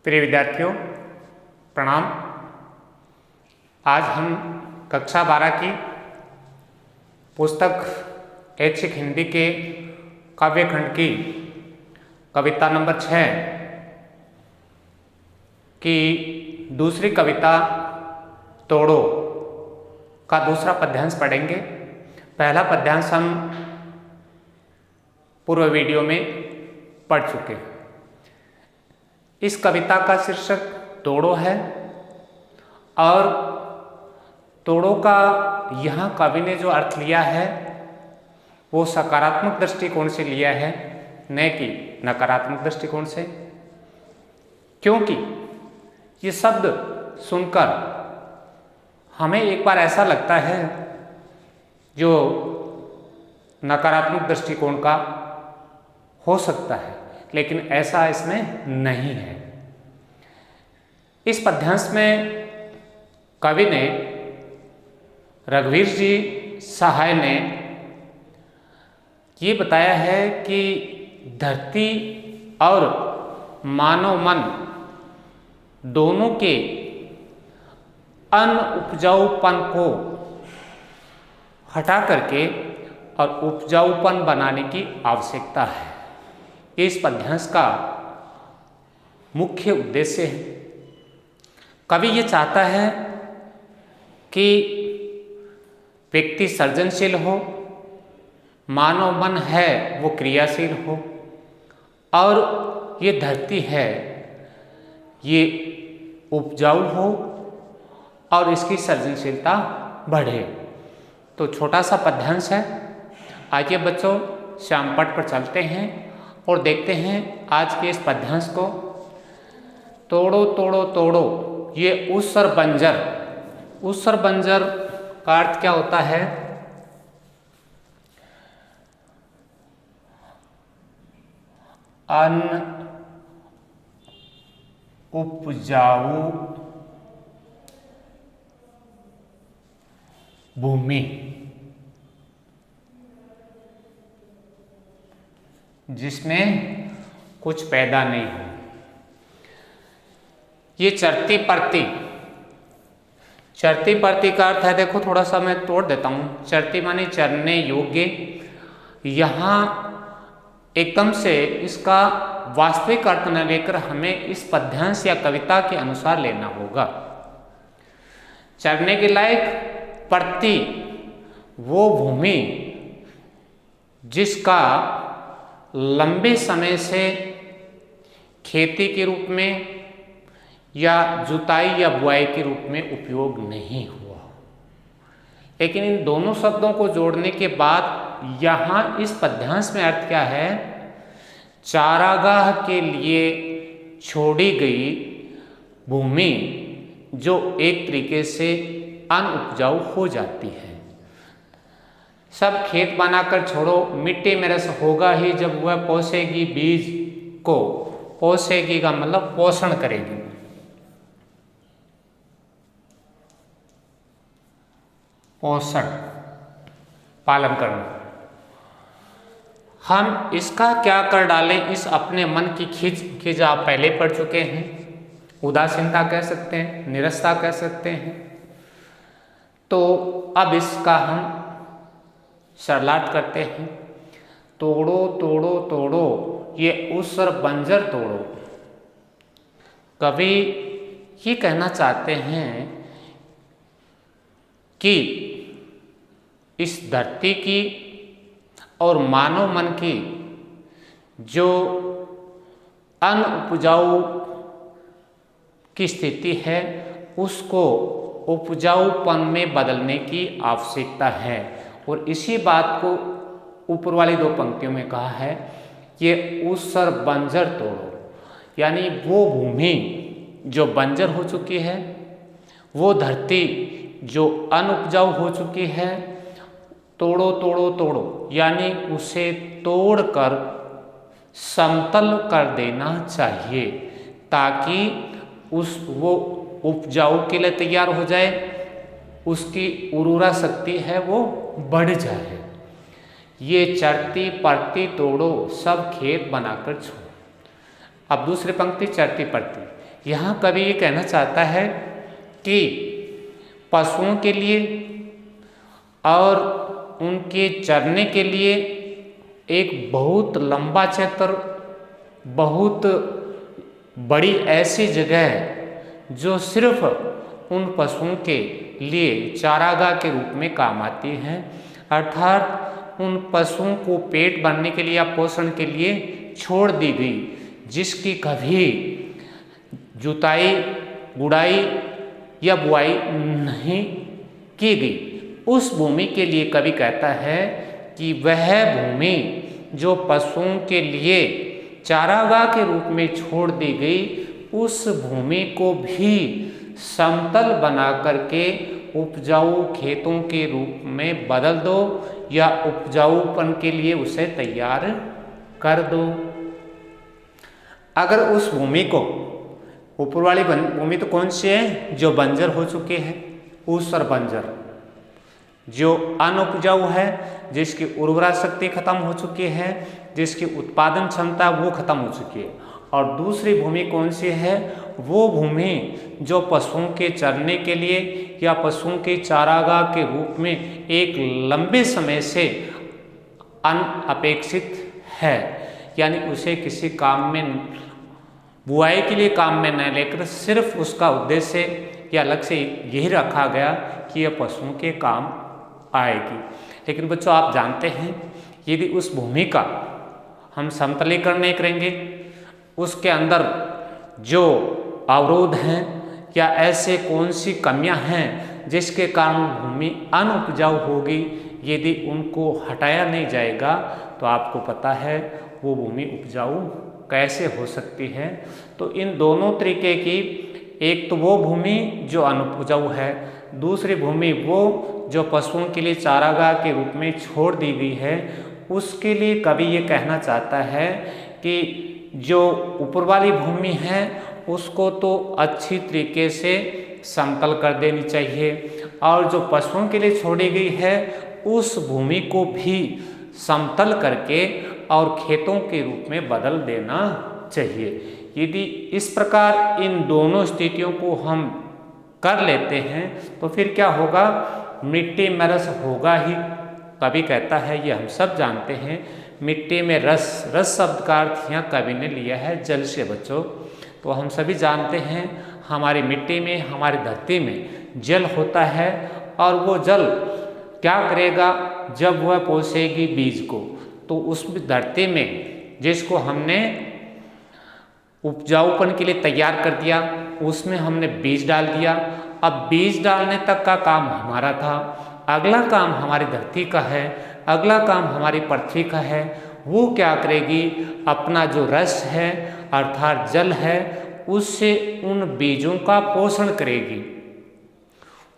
प्रिय विद्यार्थियों, प्रणाम। आज हम कक्षा 12 की पुस्तक ऐच्छिक हिंदी के काव्य खंड की कविता नंबर 6 की दूसरी कविता तोड़ो का दूसरा पद्यांश पढ़ेंगे। पहला पद्यांश हम पूर्व वीडियो में पढ़ चुके हैं। इस कविता का शीर्षक तोड़ो है और तोड़ो का यहाँ कवि ने जो अर्थ लिया है वो सकारात्मक दृष्टिकोण से लिया है, न कि नकारात्मक दृष्टिकोण से। क्योंकि ये शब्द सुनकर हमें एक बार ऐसा लगता है जो नकारात्मक दृष्टिकोण का हो सकता है, लेकिन ऐसा इसमें नहीं है। इस पद्यांश में कवि ने, रघुवीर जी सहाय ने ये बताया है कि धरती और मानव मन दोनों के अनउपजाऊपन को हटा करके और उपजाऊपन बनाने की आवश्यकता है। इस पद्यांश का मुख्य उद्देश्य है। कवि ये चाहता है कि व्यक्ति सृजनशील हो, मानव मन है वो क्रियाशील हो, और ये धरती है ये उपजाऊ हो और इसकी सृजनशीलता बढ़े। तो छोटा सा पद्यांश है। आइए बच्चों, श्यामपट पर चलते हैं और देखते हैं आज के इस पद्यांश को। तोड़ो तोड़ो तोड़ो, ये ऊसर बंजर। ऊसर बंजर का अर्थ क्या होता है? अन उपजाऊ भूमि, जिसमें कुछ पैदा नहीं हो। ये चरती परती। चरती परती का अर्थ है, देखो थोड़ा सा मैं तोड़ देता हूँ। चरती माने चरने योग्य। यहाँ एकदम से इसका वास्तविक अर्थ न लेकर हमें इस पद्यांश या कविता के अनुसार लेना होगा। चरने के लायक परती वो भूमि जिसका लंबे समय से खेती के रूप में या जुताई या बुआई के रूप में उपयोग नहीं हुआ। लेकिन इन दोनों शब्दों को जोड़ने के बाद यहाँ इस पद्यांश में अर्थ क्या है? चारागाह के लिए छोड़ी गई भूमि जो एक तरीके से अनउपजाऊ हो जाती है। सब खेत बनाकर छोड़ो, मिट्टी में रस होगा ही जब वह पोसेगी बीज को। पोसेगी का मतलब पोषण करेगी। पोषण, पालन करना। हम इसका क्या कर डालें? इस अपने मन की खींच आप पहले पढ़ चुके हैं। उदासीनता कह सकते हैं, निरसता कह सकते हैं। तो अब इसका हम सरलाट करते हैं। तोड़ो तोड़ो तोड़ो, ये ऊसर बंजर तोड़ो। कवि ये कहना चाहते हैं कि इस धरती की और मानव मन की जो अनउपजाऊ की स्थिति है उसको उपजाऊपन में बदलने की आवश्यकता है। और इसी बात को ऊपर वाली दो पंक्तियों में कहा है, ये ऊसर बंजर तोड़ो। यानी वो भूमि जो बंजर हो चुकी है, वो धरती जो अनउपजाऊ हो चुकी है, तोड़ो तोड़ो तोड़ो, यानी उसे तोड़कर समतल कर देना चाहिए ताकि वो उपजाऊ के लिए तैयार हो जाए, उसकी उर्वरा शक्ति है वो बढ़ जाए। ये चरती परती तोड़ो, सब खेत बनाकर छोड़ो। अब दूसरी पंक्ति चरती परती, यहाँ कवि ये कहना चाहता है कि पशुओं के लिए और उनके चरने के लिए एक बहुत लंबा क्षेत्र, बहुत बड़ी ऐसी जगह है जो सिर्फ उन पशुओं के लिए चारागाह के रूप में काम आती है, अर्थात उन पशुओं को पेट भरने के लिए या पोषण के लिए छोड़ दी गई, जिसकी कभी जुताई, गुड़ाई या बुआई नहीं की गई। उस भूमि के लिए कवि कहता है कि वह भूमि जो पशुओं के लिए चारागाह के रूप में छोड़ दी गई, उस भूमि को भी समतल बना करके उपजाऊ खेतों के रूप में बदल दो या उपजाऊपन के लिए उसे तैयार कर दो। अगर उस भूमि को, ऊपर वाली भूमि तो कौन सी है, जो बंजर हो चुके हैं, ऊसर बंजर, जो अनुपजाऊ है, जिसकी उर्वरा शक्ति खत्म हो चुकी है, जिसकी उत्पादन क्षमता वो खत्म हो चुकी है, और दूसरी भूमि कौन सी है, वो भूमि जो पशुओं के चरने के लिए या पशुओं के चारागाह के रूप में एक लंबे समय से अनअपेक्षित है, यानी उसे किसी काम में, बुआई के लिए काम में न लेकर सिर्फ उसका उद्देश्य या लक्ष्य यही रखा गया कि यह पशुओं के काम आएगी। लेकिन बच्चों, आप जानते हैं यदि उस भूमि का हम समतलीकरण नहीं करेंगे, उसके अंदर जो अवरोध हैं या ऐसे कौन सी कमियां हैं जिसके कारण भूमि अनउपजाऊ होगी, यदि उनको हटाया नहीं जाएगा तो आपको पता है वो भूमि उपजाऊ कैसे हो सकती है। तो इन दोनों तरीके की, एक तो वो भूमि जो अनुपजाऊ है, दूसरी भूमि वो जो पशुओं के लिए चारागाह के रूप में छोड़ दी गई है, उसके लिए कवि ये कहना चाहता है कि जो ऊपर वाली भूमि है उसको तो अच्छी तरीके से समतल कर देनी चाहिए, और जो पशुओं के लिए छोड़ी गई है उस भूमि को भी समतल करके और खेतों के रूप में बदल देना चाहिए। यदि इस प्रकार इन दोनों स्थितियों को हम कर लेते हैं तो फिर क्या होगा, मिट्टी में रस होगा ही। कवि कहता है, ये हम सब जानते हैं, मिट्टी में रस, रस शब्द का अर्थ यहाँ कवि ने लिया है जल से बच्चों। तो हम सभी जानते हैं हमारी मिट्टी में, हमारी धरती में जल होता है, और वो जल क्या करेगा, जब वह पोसेगी बीज को, तो उस धरती में जिसको हमने उपजाऊपन के लिए तैयार कर दिया, उसमें हमने बीज डाल दिया। अब बीज डालने तक का काम हमारा था, अगला काम हमारी धरती का है, अगला काम हमारी पृथ्वी का है। वो क्या करेगी, अपना जो रस है अर्थात जल है, उससे उन बीजों का पोषण करेगी,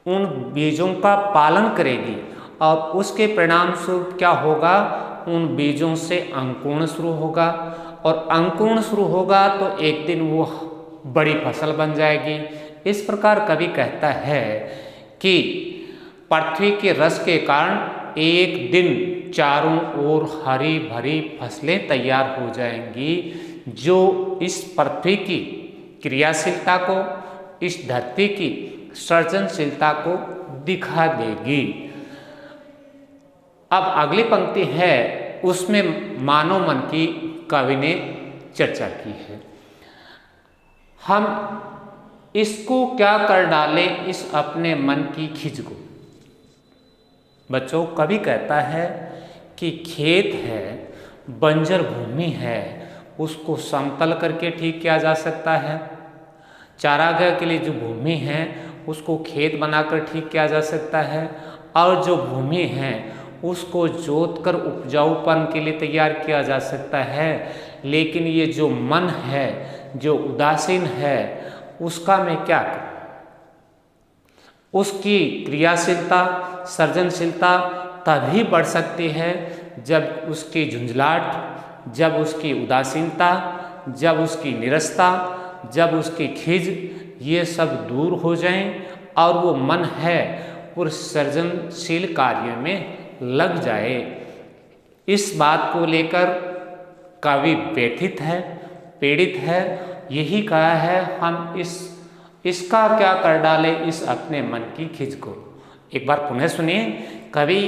उन बीजों का पालन करेगी, और उसके परिणाम स्वरूप क्या होगा, उन बीजों से अंकुरण शुरू होगा, और अंकुरण शुरू होगा तो एक दिन वो बड़ी फसल बन जाएगी। इस प्रकार कवि कहता है कि पृथ्वी के रस के कारण एक दिन चारों ओर हरी भरी फसलें तैयार हो जाएंगी, जो इस पृथ्वी की क्रियाशीलता को, इस धरती की सृजनशीलता को दिखा देगी। अब अगली पंक्ति है, उसमें मानव मन की कवि ने चर्चा की है। हम इसको क्या कर डालें, इस अपने मन की खिज को। बच्चों, कवि कहता है कि खेत है, बंजर भूमि है, उसको समतल करके ठीक किया जा सकता है। चारागाह के लिए जो भूमि है उसको खेत बनाकर ठीक किया जा सकता है, और जो भूमि है उसको जोत कर उपजाऊपन के लिए तैयार किया जा सकता है। लेकिन ये जो मन है, जो उदासीन है, उसका मैं क्या करूं? उसकी क्रियाशीलता, सृजनशीलता तभी बढ़ सकती है जब उसकी झुंझलाहट, जब उसकी उदासीनता, जब उसकी निरस्ता, जब उसकी खिज, ये सब दूर हो जाएं और वो मन है वो सृजनशील कार्य में लग जाए। इस बात को लेकर कवि व्यथित है, पीड़ित है, यही कहा है, हम इसका क्या कर डाले इस अपने मन की खिंच को। एक बार पुनः सुनिए, कवि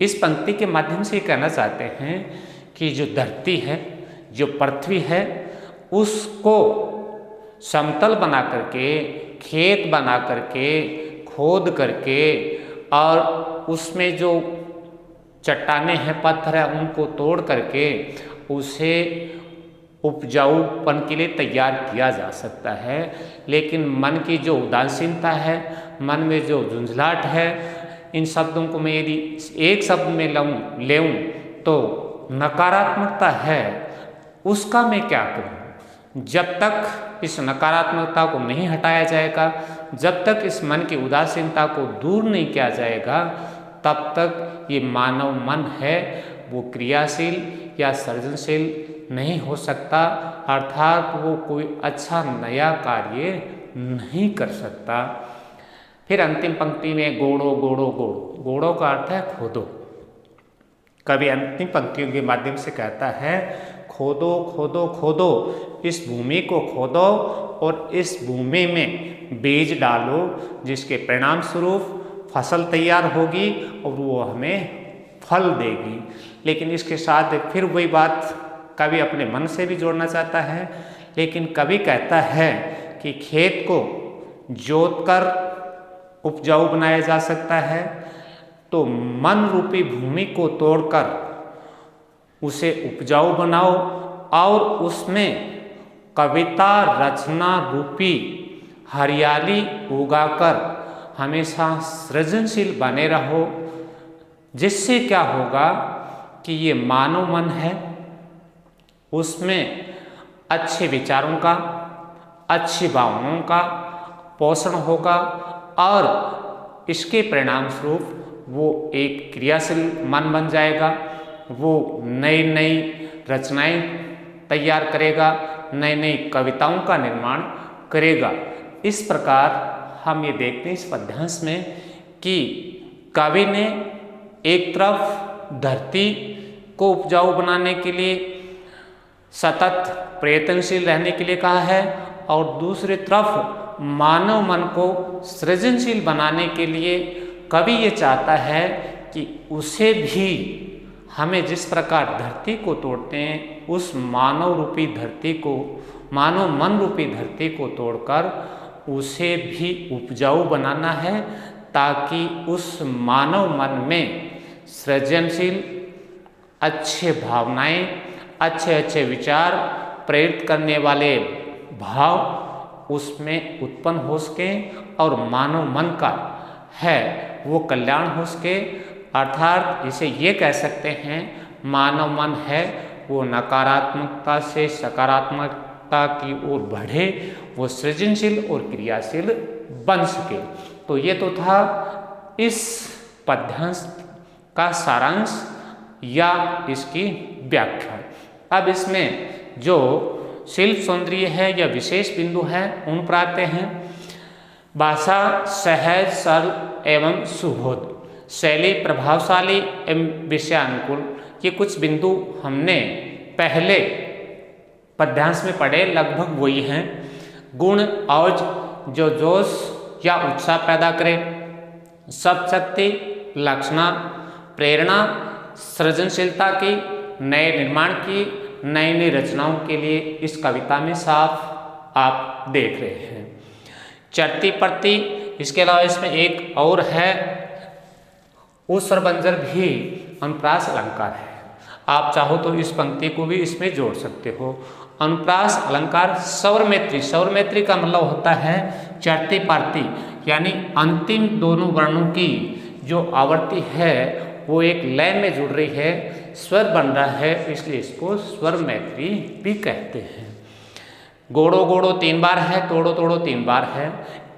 इस पंक्ति के माध्यम से कहना चाहते हैं कि जो धरती है, जो पृथ्वी है, उसको समतल बना करके, खेत बना करके, खोद करके और उसमें जो चट्टानें हैं, पत्थर है, उनको तोड़ करके उसे उपजाऊपन के लिए तैयार किया जा सकता है। लेकिन मन की जो उदासीनता है, मन में जो झुंझलाहट है, इन शब्दों को मैं यदि एक शब्द में लेऊं तो नकारात्मकता है, उसका मैं क्या करूं? जब तक इस नकारात्मकता को नहीं हटाया जाएगा, जब तक इस मन की उदासीनता को दूर नहीं किया जाएगा, तब तक ये मानव मन है वो क्रियाशील या सृजनशील नहीं हो सकता, अर्थात वो कोई अच्छा नया कार्य नहीं कर सकता। फिर अंतिम पंक्ति में गोड़ो गोड़ो गोड़ो, गोड़ो का अर्थ है खोदो। कवि अंतिम पंक्तियों के माध्यम से कहता है, खोदो खोदो खोदो, इस भूमि को खोदो और इस भूमि में बीज डालो, जिसके परिणाम स्वरूप फसल तैयार होगी और वो हमें फल देगी। लेकिन इसके साथ फिर वही बात कवि अपने मन से भी जोड़ना चाहता है, लेकिन कवि कहता है कि खेत को जोतकर उपजाऊ बनाया जा सकता है, तो मन रूपी भूमि को तोड़कर उसे उपजाऊ बनाओ और उसमें कविता रचना रूपी हरियाली उगाकर हमेशा सृजनशील बने रहो। जिससे क्या होगा कि ये मानव मन है, उसमें अच्छे विचारों का, अच्छी भावनाओं का पोषण होगा और इसके परिणाम स्वरूप वो एक क्रियाशील मन बन जाएगा। वो नई नई रचनाएं तैयार करेगा, नई नई कविताओं का निर्माण करेगा। इस प्रकार हम ये देखते हैं इस पद्यांश में कि कवि ने एक तरफ धरती को उपजाऊ बनाने के लिए सतत प्रयत्नशील रहने के लिए कहा है और दूसरी तरफ मानव मन को सृजनशील बनाने के लिए कवि ये चाहता है कि उसे भी हमें जिस प्रकार धरती को तोड़ते हैं, उस मानव रूपी धरती को, मानव मन रूपी धरती को तोड़कर उसे भी उपजाऊ बनाना है, ताकि उस मानव मन में सृजनशील अच्छे भावनाएं, अच्छे अच्छे विचार, प्रेरित करने वाले भाव उसमें उत्पन्न हो सके और मानव मन का है वो कल्याण हो सके। अर्थात इसे ये कह सकते हैं, मानव मन है वो नकारात्मकता से सकारात्मकता की ओर बढ़े, वो सृजनशील और क्रियाशील बन सके। तो ये तो था इस पद्यांश का सारांश या इसकी व्याख्या। अब इसमें जो शिल्प सौंदर्य है या विशेष बिंदु है उन पर आते हैं। भाषा सहज, सरल एवं सुबोध, शैली प्रभावशाली एवं विषयानुकूल, ये कुछ बिंदु हमने पहले पद्यांश में पढ़े, लगभग वही हैं। गुण और जो जोश या उत्साह पैदा करे, सब शक्ति, लक्षणा, प्रेरणा, सृजनशीलता की, नए निर्माण की, नई नई रचनाओं के लिए इस कविता में साफ आप देख रहे हैं। चरती प्रति, इसके अलावा इसमें एक और है, उसर बंजर भी अनुप्रास अलंकार है। आप चाहो तो इस पंक्ति को भी इसमें जोड़ सकते हो। अनुप्रास अलंकार स्वर मैत्री, स्वर मैत्री का मतलब होता है चरती पार्ती, यानी अंतिम दोनों वर्णों की जो आवृत्ति है वो एक लय में जुड़ रही है, स्वर बन रहा है, इसलिए इसको स्वर मैत्री भी कहते हैं। गोड़ो गोड़ो 3 बार है, तोड़ो तोड़ो 3 बार है।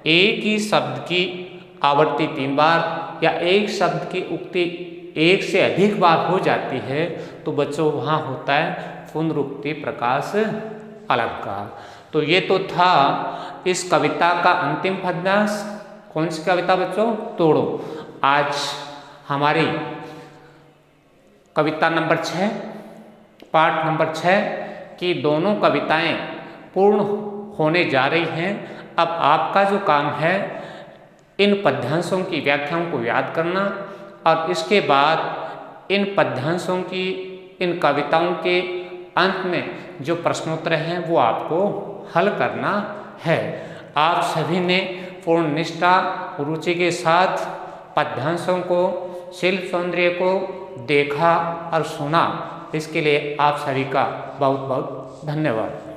एक ही शब्द की आवृत्ति 3 बार या एक शब्द की उक्ति एक से अधिक बार हो जाती है तो बच्चों वहाँ होता है पुनरुक्ति प्रकाश अलंकार। तो ये तो था इस कविता का अंतिम पद्यांश। कौन सी कविता बच्चों? तोड़ो। आज हमारी कविता नंबर 6, पाठ नंबर 6 की दोनों कविताएं पूर्ण होने जा रही हैं। अब आपका जो काम है इन पद्यांशों की व्याख्याओं को याद करना और इसके बाद इन पद्यांशों की, इन कविताओं के अंत में जो प्रश्नोत्तर हैं वो आपको हल करना है। आप सभी ने पूर्ण निष्ठा रुचि के साथ पद्यांशों को, शिल्प सौंदर्य को देखा और सुना, इसके लिए आप सभी का बहुत बहुत धन्यवाद।